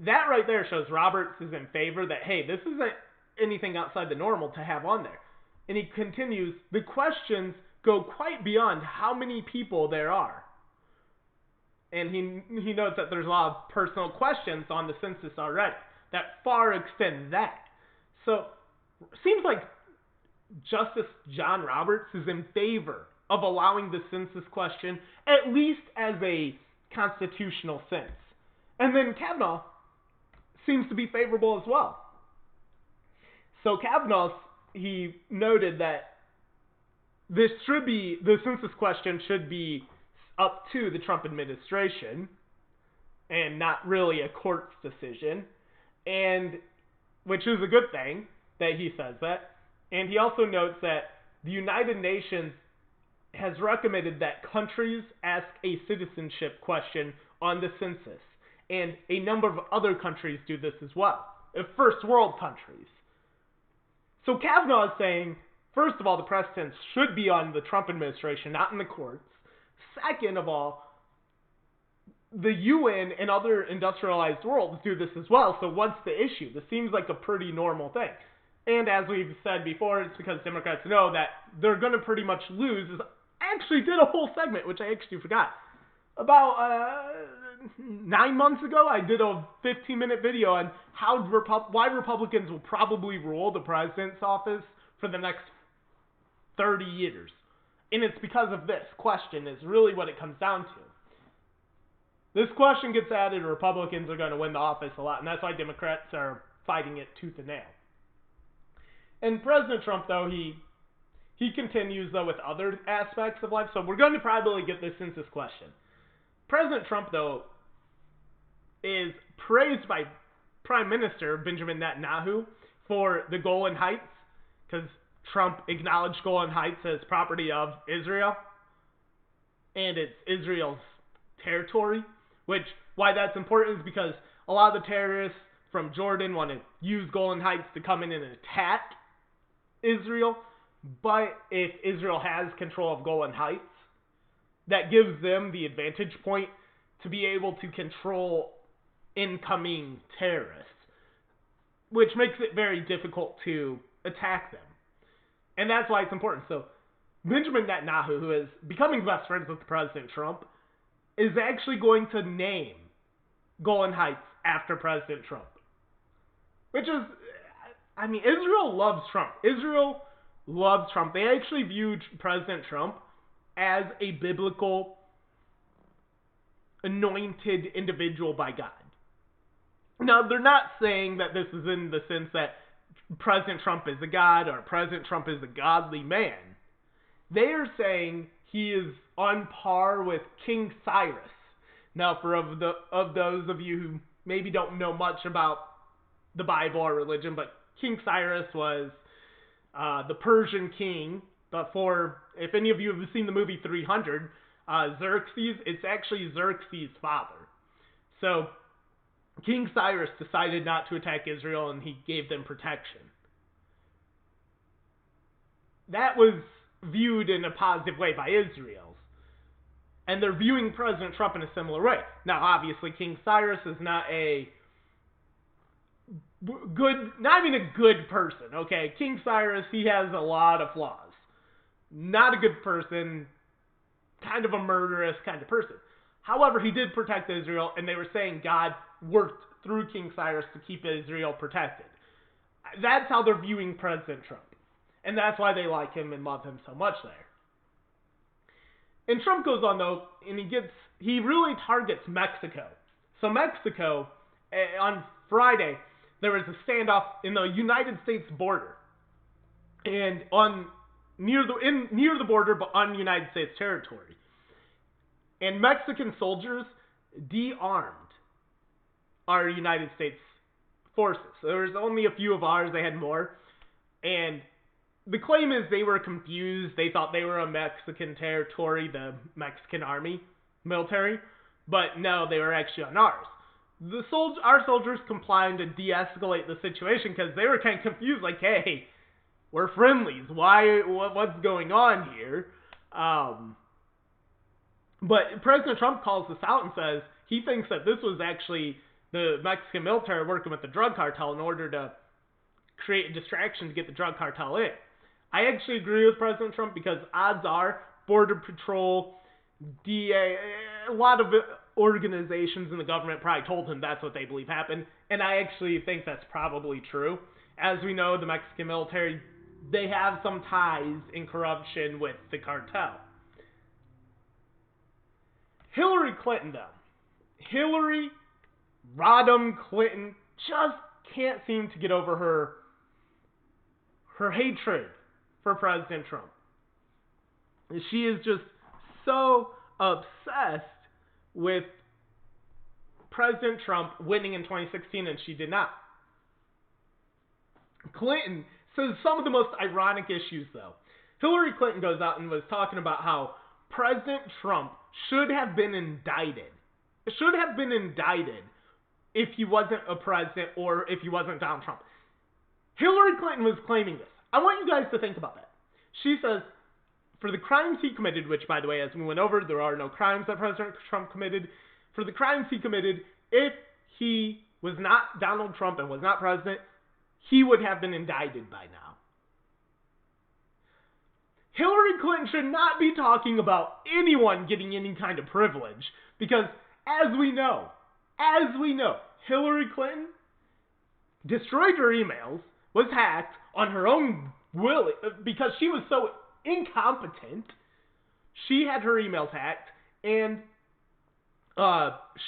A: that right there shows Roberts is in favor that, hey, this isn't anything outside the normal to have on there. And he continues, the questions go quite beyond how many people there are. And he notes that there's a lot of personal questions on the census already that far extend that. So seems like Justice John Roberts is in favor of allowing the census question, at least as a constitutional sense. And then Kavanaugh seems to be favorable as well. So Kavanaugh, he noted that the census question should be up to the Trump administration and not really a court's decision, and which is a good thing that he says that. And he also notes that the United Nations has recommended that countries ask a citizenship question on the census, and a number of other countries do this as well, first world countries. So Kavanaugh is saying, first of all, the precedence should be on the Trump administration, not in the courts. Second of all, the UN and other industrialized worlds do this as well, so what's the issue? This seems like a pretty normal thing. And as we've said before, it's because Democrats know that they're going to pretty much lose. I actually did a whole segment, which I actually forgot. About 9 months ago, I did a 15-minute video on why Republicans will probably rule the president's office for the next 30 years. And it's because of this question is really what it comes down to. This question gets added, Republicans are going to win the office a lot, and that's why Democrats are fighting it tooth and nail. And President Trump, though, he continues, though, with other aspects of life, so we're going to probably get this census question. President Trump, though, is praised by Prime Minister Benjamin Netanyahu for the Golan Heights, because Trump acknowledged Golan Heights as property of Israel, and it's Israel's territory, which, why that's important is because a lot of the terrorists from Jordan want to use Golan Heights to come in and attack Israel, but if Israel has control of Golan Heights, that gives them the advantage point to be able to control incoming terrorists, which makes it very difficult to attack them. And that's why it's important. So Benjamin Netanyahu, who is becoming best friends with President Trump, is actually going to name Golan Heights after President Trump. Which is, I mean, Israel loves Trump. Israel loves Trump. They actually viewed President Trump as a biblical anointed individual by God. Now, they're not saying that this is in the sense that President Trump is a god or President Trump is a godly man. They are saying he is on par with King Cyrus. Now, for of those of you who maybe don't know much about the Bible or religion, but King Cyrus was the Persian king. But if any of you have seen the movie 300, Xerxes, it's actually Xerxes' father. So King Cyrus decided not to attack Israel, and he gave them protection. That was viewed in a positive way by Israel. And they're viewing President Trump in a similar way. Now, obviously, King Cyrus is not a not even a good person, okay? King Cyrus, he has a lot of flaws. Not a good person, kind of a murderous kind of person. However, he did protect Israel, and they were saying God worked through King Cyrus to keep Israel protected. That's how they're viewing President Trump. And that's why they like him and love him so much there. And Trump goes on, though, and he really targets Mexico. So Mexico, on Friday, there was a standoff in the United States border. And on near the border, but on United States territory. And Mexican soldiers de-armed our United States forces. So there was only a few of ours. They had more. And the claim is they were confused. They thought they were a Mexican territory, the Mexican army, military. But no, they were actually on ours. Our soldiers complied to de-escalate the situation because they were kind of confused. Like, hey, we're friendlies. What's going on here? But President Trump calls this out and says he thinks that this was actually the Mexican military working with the drug cartel in order to create a distraction to get the drug cartel in. I actually agree with President Trump because odds are Border Patrol, DA, a lot of organizations in the government probably told him that's what they believe happened, and I actually think that's probably true. As we know, the Mexican military, they have some ties in corruption with the cartel. Hillary Clinton, though. Hillary Rodham Clinton just can't seem to get over her hatred for President Trump. She is just so obsessed with President Trump winning in 2016, and she did not. Clinton says some of the most ironic issues, though. Hillary Clinton goes out and was talking about how President Trump should have been indicted. Should have been indicted if he wasn't a president or if he wasn't Donald Trump. Hillary Clinton was claiming this. I want you guys to think about that. She says, for the crimes he committed, which, by the way, as we went over, there are no crimes that President Trump committed. For the crimes he committed, if he was not Donald Trump and was not president, he would have been indicted by now. Hillary Clinton should not be talking about anyone getting any kind of privilege because, as we know, Hillary Clinton destroyed her emails, was hacked on her own will because she was so incompetent. She had her emails hacked, and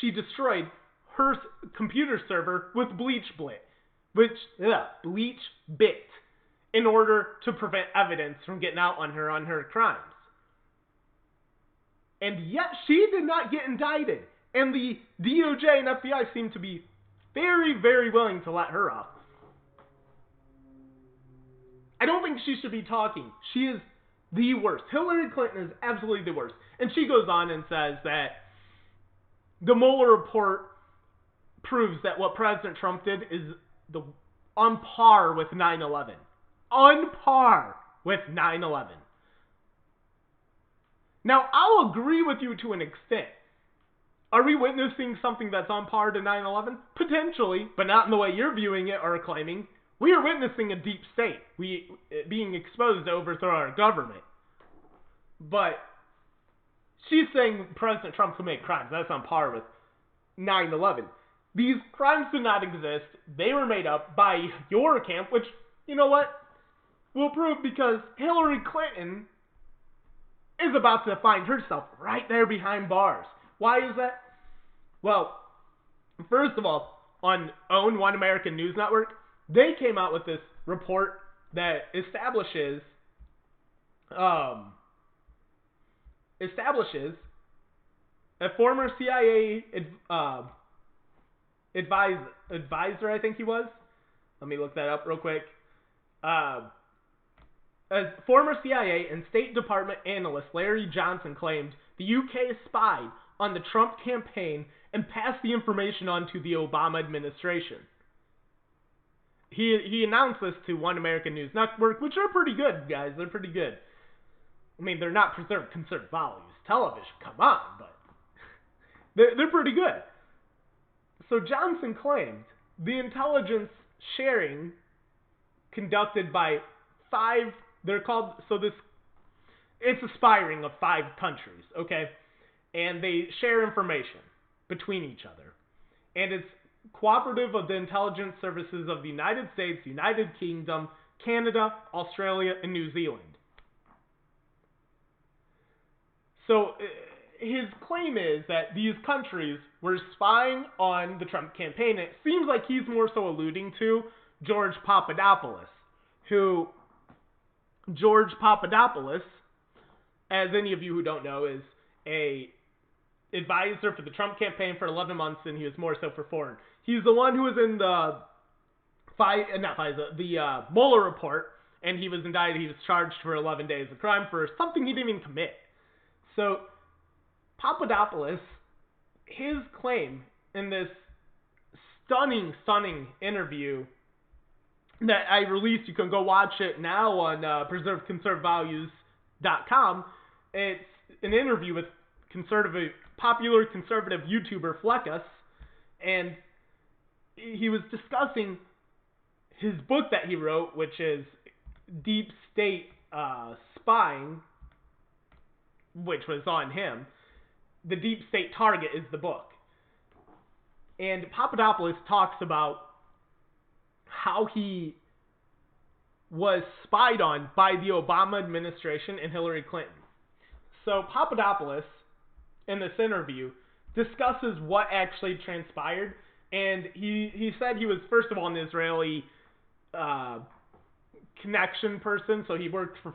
A: she destroyed her computer server with BleachBit, in order to prevent evidence from getting out on her crimes. And yet she did not get indicted, and the DOJ and FBI seem to be very, very willing to let her off. I don't think she should be talking. She is the worst. Hillary Clinton is absolutely the worst. And she goes on and says that the Mueller report proves that what President Trump did is on par with 9/11. On par with 9/11. Now, I'll agree with you to an extent. Are we witnessing something that's on par to 9/11? Potentially, but not in the way you're viewing it or claiming. We are witnessing a deep state being exposed to overthrow our government. But she's saying President Trump committed crimes. That's on par with 9/11. These crimes did not exist. They were made up by your camp, which, you know what? We'll prove because Hillary Clinton is about to find herself right there behind bars. Why is that? Well, first of all, on OWN, One American News Network, they came out with this report that establishes a former CIA advisor, I think he was. Let me look that up real quick. A former CIA and State Department analyst Larry Johnson claimed the UK spied on the Trump campaign and passed the information on to the Obama administration. He announced this to One American News Network, which are pretty good, guys. They're pretty good. I mean, they're not conservative values television, come on, but they're pretty good. So Johnson claimed the intelligence sharing conducted by it's a spying of 5 countries, okay? And they share information between each other. And it's cooperative of the intelligence services of the United States, United Kingdom, Canada, Australia, and New Zealand. So his claim is that these countries were spying on the Trump campaign. It seems like he's more so alluding to George Papadopoulos, who George Papadopoulos, as any of you who don't know, is a advisor for the Trump campaign for 11 months, and he was more so for foreign. He's the one who was in the Mueller report, and he was indicted. He was charged for 11 days of crime for something he didn't even commit. So Papadopoulos, his claim in this stunning interview that I released, you can go watch it now on preserveconservative.com. It's an interview with popular conservative YouTuber Fleckus, and he was discussing his book that he wrote, which is Deep State Spying, which was on him. The Deep State Target is the book. And Papadopoulos talks about how he was spied on by the Obama administration and Hillary Clinton. So Papadopoulos, in this interview, discusses what actually transpired, and he said he was, first of all, an Israeli connection person, so he worked for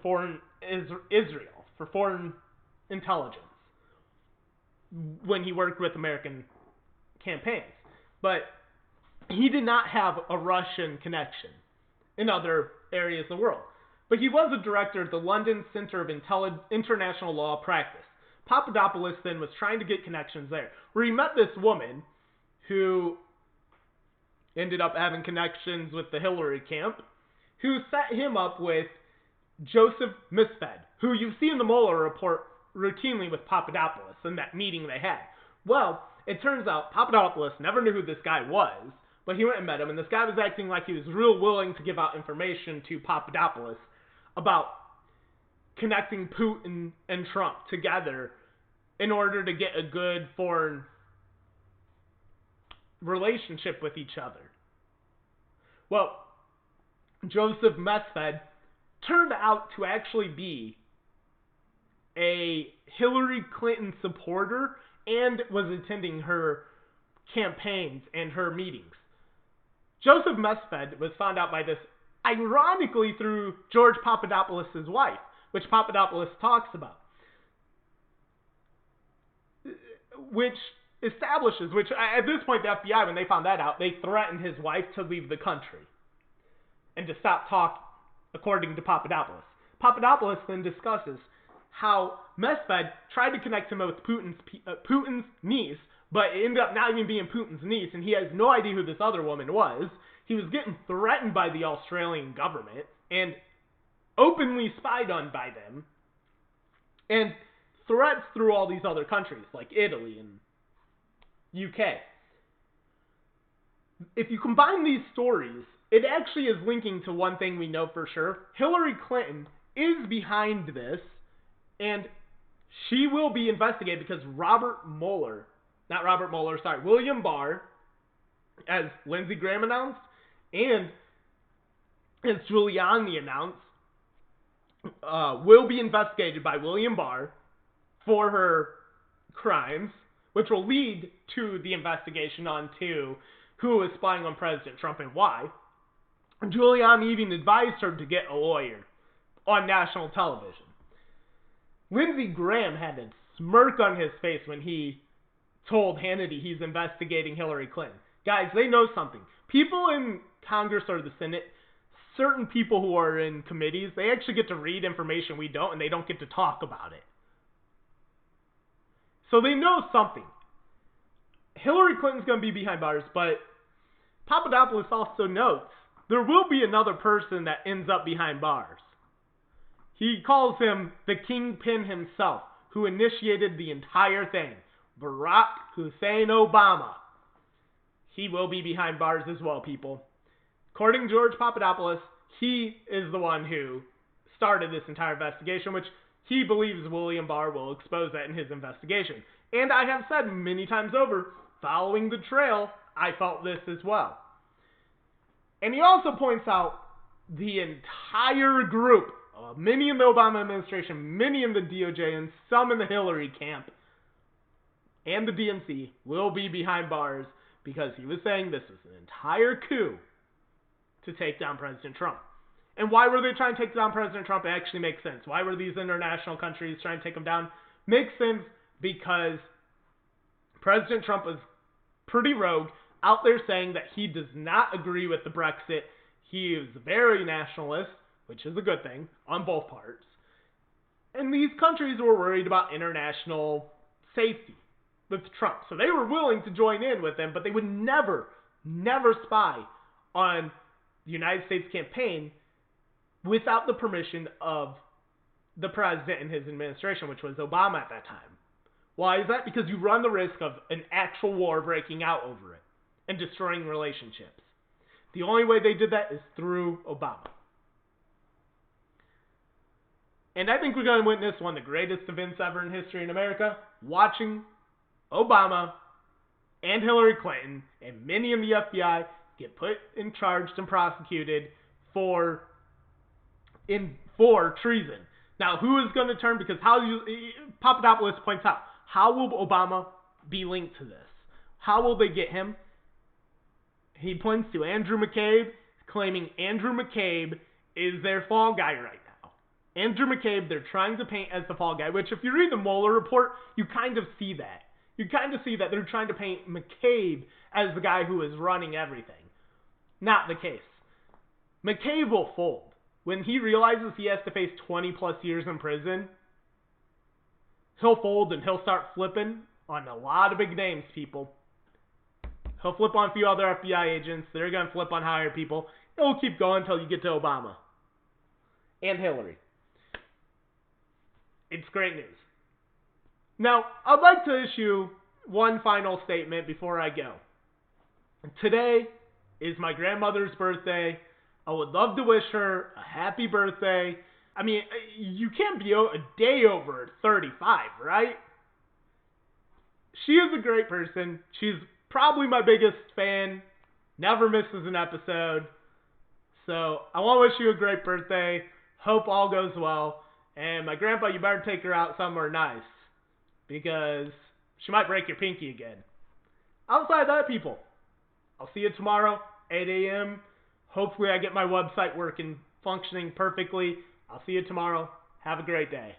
A: Israel, for foreign intelligence, when he worked with American campaigns. But he did not have a Russian connection in other areas of the world. But he was a director at the London Center of International Law Practice. Papadopoulos then was trying to get connections there, where he met this woman who ended up having connections with the Hillary camp, who set him up with Joseph Misfed, who you see in the Mueller report routinely with Papadopoulos in that meeting they had. Well, it turns out Papadopoulos never knew who this guy was, but he went and met him, and this guy was acting like he was real willing to give out information to Papadopoulos about connecting Putin and Trump together in order to get a good foreign relationship with each other. Well, Joseph Misfed turned out to actually be a Hillary Clinton supporter and was attending her campaigns and her meetings. Joseph Misfed was found out by this, ironically, through George Papadopoulos' wife, which Papadopoulos talks about, which establishes, which at this point the FBI, when they found that out, they threatened his wife to leave the country and to stop talking, according to Papadopoulos. Papadopoulos then discusses how Misfed tried to connect him with Putin's niece, but it ended up not even being Putin's niece, and he has no idea who this other woman was. He was getting threatened by the Australian government and openly spied on by them, and threats through all these other countries like Italy and UK. If you combine these stories, it actually is linking to one thing we know for sure. Hillary Clinton is behind this, and she will be investigated because William Barr, as Lindsey Graham announced, and as Giuliani announced, will be investigated by William Barr for her crimes, which will lead to the investigation onto who is spying on President Trump and why. Giuliani even advised her to get a lawyer on national television. Lindsey Graham had a smirk on his face when he told Hannity he's investigating Hillary Clinton. Guys, they know something. People in Congress or the Senate, certain people who are in committees, they actually get to read information we don't, and they don't get to talk about it. So they know something. Hillary Clinton's going to be behind bars, but Papadopoulos also notes there will be another person that ends up behind bars. He calls him the kingpin himself, who initiated the entire thing, Barack Hussein Obama. He will be behind bars as well, people. According to George Papadopoulos, he is the one who started this entire investigation, which he believes William Barr will expose that in his investigation. And I have said many times over, following the trail, I felt this as well. And he also points out the entire group, many in the Obama administration, many in the DOJ, and some in the Hillary camp, and the DNC, will be behind bars because he was saying this was an entire coup to take down President Trump. And why were they trying to take down President Trump? It actually makes sense. Why were these international countries trying to take him down? Makes sense because President Trump was pretty rogue, out there saying that he does not agree with the Brexit. He is very nationalist, which is a good thing, on both parts. And these countries were worried about international safety with Trump. So they were willing to join in with him, but they would never spy on the United States campaign without the permission of the president and his administration, which was Obama at that time. Why is that? Because you run the risk of an actual war breaking out over it and destroying relationships. The only way they did that is through Obama. And I think we're going to witness one of the greatest events ever in history in America, watching Obama and Hillary Clinton and many in the FBI get put in charged and prosecuted for treason. Now, who is going to turn? Because Papadopoulos points out, how will Obama be linked to this? How will they get him? He points to Andrew McCabe, claiming Andrew McCabe is their fall guy right now. Andrew McCabe, they're trying to paint as the fall guy, which if you read the Mueller report, you kind of see that. You kind of see that they're trying to paint McCabe as the guy who is running everything. Not the case. McCabe will fold. When he realizes he has to face 20 plus years in prison, he'll fold and he'll start flipping on a lot of big names, people. He'll flip on a few other FBI agents. They're going to flip on higher people. It'll keep going until you get to Obama. And Hillary. It's great news. Now, I'd like to issue one final statement before I go. Today is my grandmother's birthday. I would love to wish her a happy birthday. I mean, you can't be a day over 35, right? She is a great person. She's probably my biggest fan. Never misses an episode. So I want to wish you a great birthday. Hope all goes well. And my grandpa, you better take her out somewhere nice, because she might break your pinky again. Outside of that, people, I'll see you tomorrow, 8 a.m. Hopefully I get my website working, functioning perfectly. I'll see you tomorrow. Have a great day.